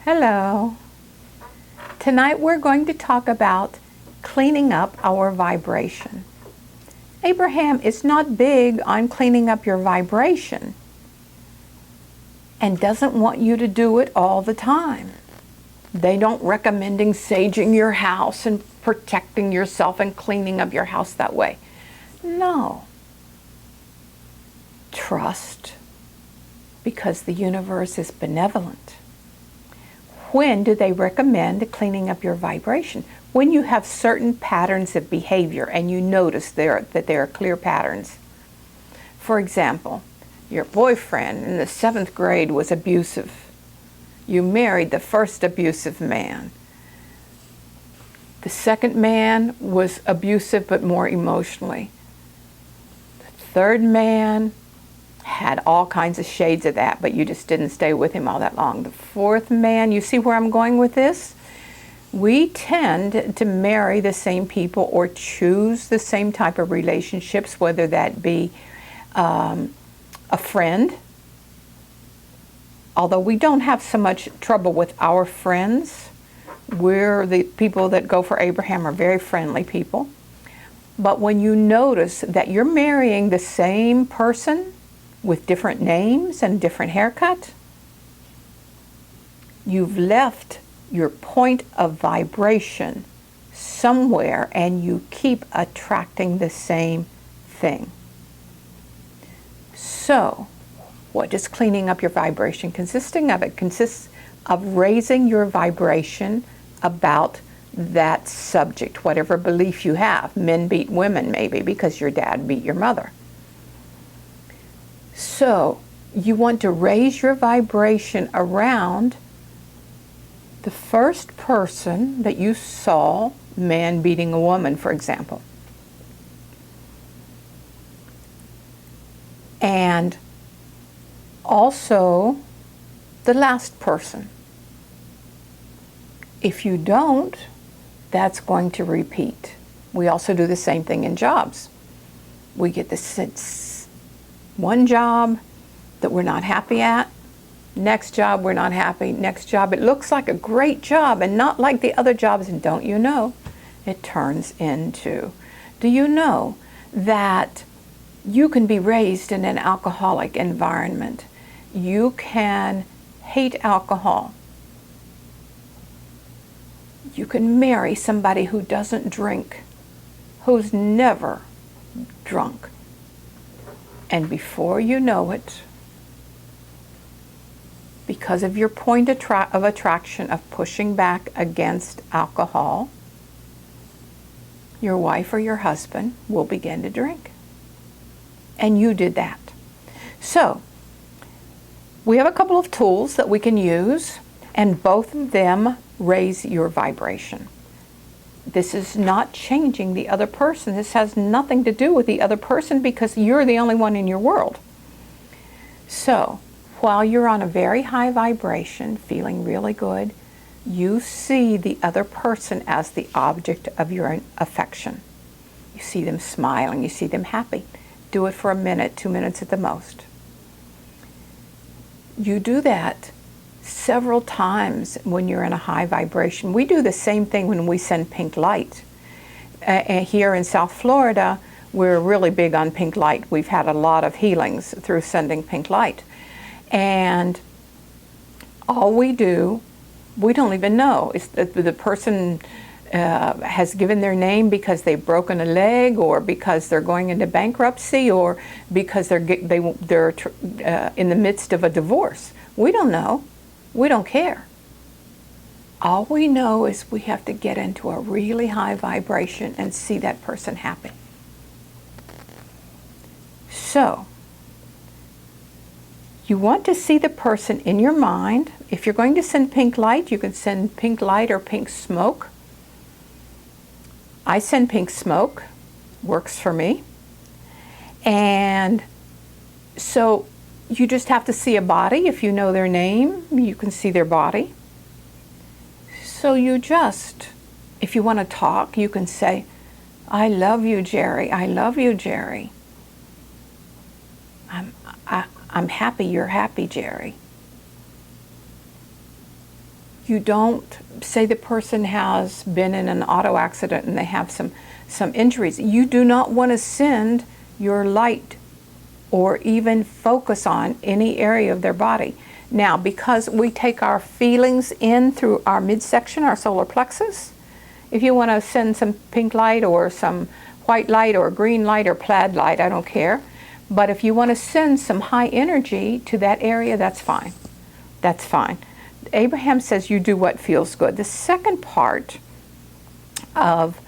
Hello. Tonight we're going to talk about cleaning up our vibration. Abraham is not big on cleaning up your vibration and doesn't want you to do it all the time. They don't recommending saging your house and protecting yourself and cleaning up your house that way. No. Trust, because the universe is benevolent. When do they recommend cleaning up your vibration? When you have certain patterns of behavior and you notice that there are clear patterns. For example, your boyfriend in the 7th grade was abusive. You married the first abusive man. The second man was abusive but more emotionally. The third man had all kinds of shades of that, but you just didn't stay with him all that long. The fourth man, you see where I'm going with this? We tend to marry the same people or choose the same type of relationships, whether that be a friend. Although we don't have so much trouble with our friends, the people that go for Abraham are very friendly people. But when you notice that you're marrying the same person with different names and different haircut, you've left your point of vibration somewhere and you keep attracting the same thing. So, what does cleaning up your vibration consisting of? It consists of raising your vibration about that subject, whatever belief you have. Men beat women maybe because your dad beat your mother. So you want to raise your vibration around the first person that you saw, man beating a woman, for example. And also the last person. If you don't, that's going to repeat. We also do the same thing in jobs. We get one job that we're not happy at, next job we're not happy, next job it looks like a great job and not like the other jobs, and don't you know, it turns into, do you know that you can be raised in an alcoholic environment? You can hate alcohol. You can marry somebody who doesn't drink, who's never drunk. And before you know it, because of your point of attraction of pushing back against alcohol, your wife or your husband will begin to drink. And you did that. So, we have a couple of tools that we can use, and both of them raise your vibration. This is not changing the other person. This has nothing to do with the other person because you're the only one in your world. So, while you're on a very high vibration, feeling really good, you see the other person as the object of your affection. You see them smiling, you see them happy. Do it for a minute, 2 minutes at the most. You do that several times when you're in a high vibration. We do the same thing when we send pink light. Here in South Florida, we're really big on pink light. We've had a lot of healings through sending pink light. And all we do, we don't even know. Is that the person has given their name because they've broken a leg, or because they're going into bankruptcy, or because they're in the midst of a divorce. We don't know. We don't care. All we know is we have to get into a really high vibration and see that person happy. So, you want to see the person in your mind. If you're going to send pink light, you can send pink light or pink smoke. I send pink smoke, works for me. And so you just have to see a body. If you know their name, you can see their body. So you just, if you want to talk, you can say, I love you, Jerry. I love you, Jerry. I'm happy you're happy, Jerry. You don't, say the person has been in an auto accident and they have some injuries. You do not want to send your light or even focus on any area of their body. Now, because we take our feelings in through our midsection, our solar plexus, if you want to send some pink light or some white light or green light or plaid light, I don't care. But if you want to send some high energy to that area, that's fine. That's fine. Abraham says you do what feels good. The second part of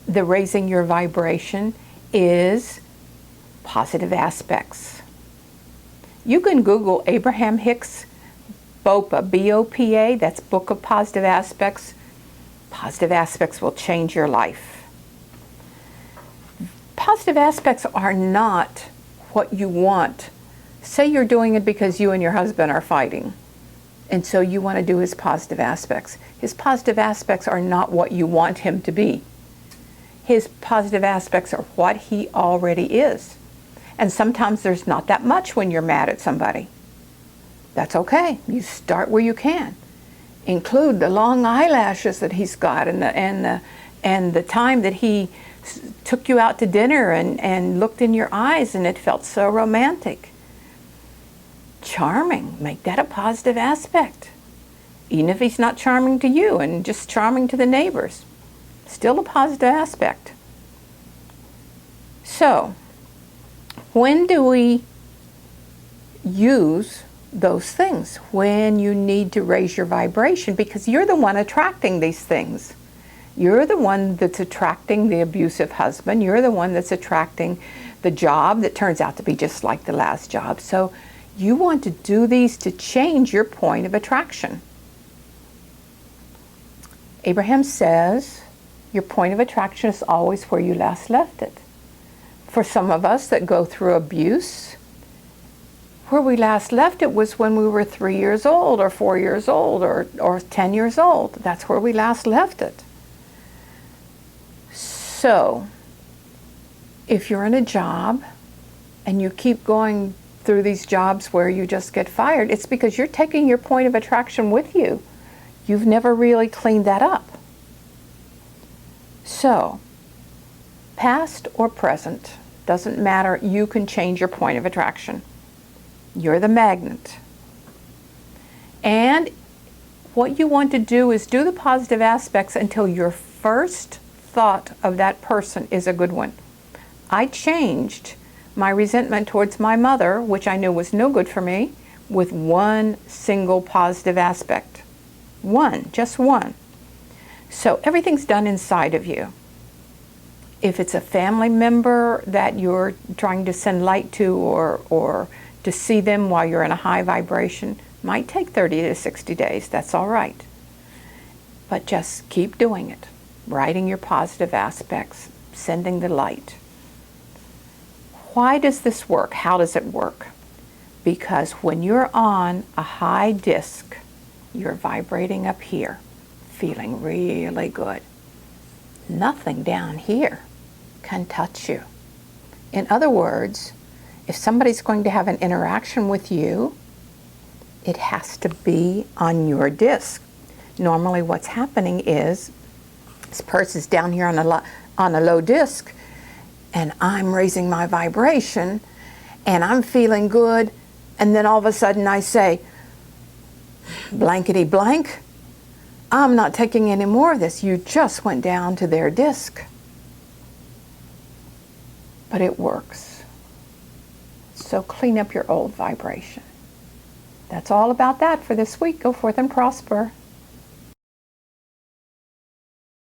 the raising your vibration is positive aspects. You can Google Abraham Hicks BOPA, B-O-P-A, that's Book of Positive Aspects. Positive aspects will change your life. Positive aspects are not what you want. Say you're doing it because you and your husband are fighting, and so you want to do his positive aspects. His positive aspects are not what you want him to be. His positive aspects are what he already is. And sometimes there's not that much when you're mad at somebody. That's okay. You start where you can. Include the long eyelashes that he's got and the time that he took you out to dinner and looked in your eyes and it felt so romantic. Charming. Make that a positive aspect. Even if he's not charming to you and just charming to the neighbors. Still a positive aspect. So, when do we use those things? When you need to raise your vibration, because you're the one attracting these things. You're the one that's attracting the abusive husband. You're the one that's attracting the job that turns out to be just like the last job. So you want to do these to change your point of attraction. Abraham says your point of attraction is always where you last left it. For some of us that go through abuse, where we last left it was when we were 3 years old or 4 years old or 10 years old. That's where we last left it. So, if you're in a job and you keep going through these jobs where you just get fired, it's because you're taking your point of attraction with you. You've never really cleaned that up. So, past or present, doesn't matter, you can change your point of attraction. You're the magnet. And what you want to do is do the positive aspects until your first thought of that person is a good one. I changed my resentment towards my mother, which I knew was no good for me, with one single positive aspect. One, just one. So everything's done inside of you. If it's a family member that you're trying to send light to or to see them while you're in a high vibration, might take 30 to 60 days. That's all right. But just keep doing it. Writing your positive aspects, sending the light. Why does this work? How does it work? Because when you're on a high disc, you're vibrating up here, feeling really good. Nothing down here can touch you. In other words, if somebody's going to have an interaction with you, it has to be on your disc. Normally what's happening is this person's down here on a low disc, and I'm raising my vibration, and I'm feeling good, and then all of a sudden I say, blankety blank, I'm not taking any more of this. You just went down to their disc. But it works. So clean up your old vibration. That's all about that for this week. Go forth and prosper.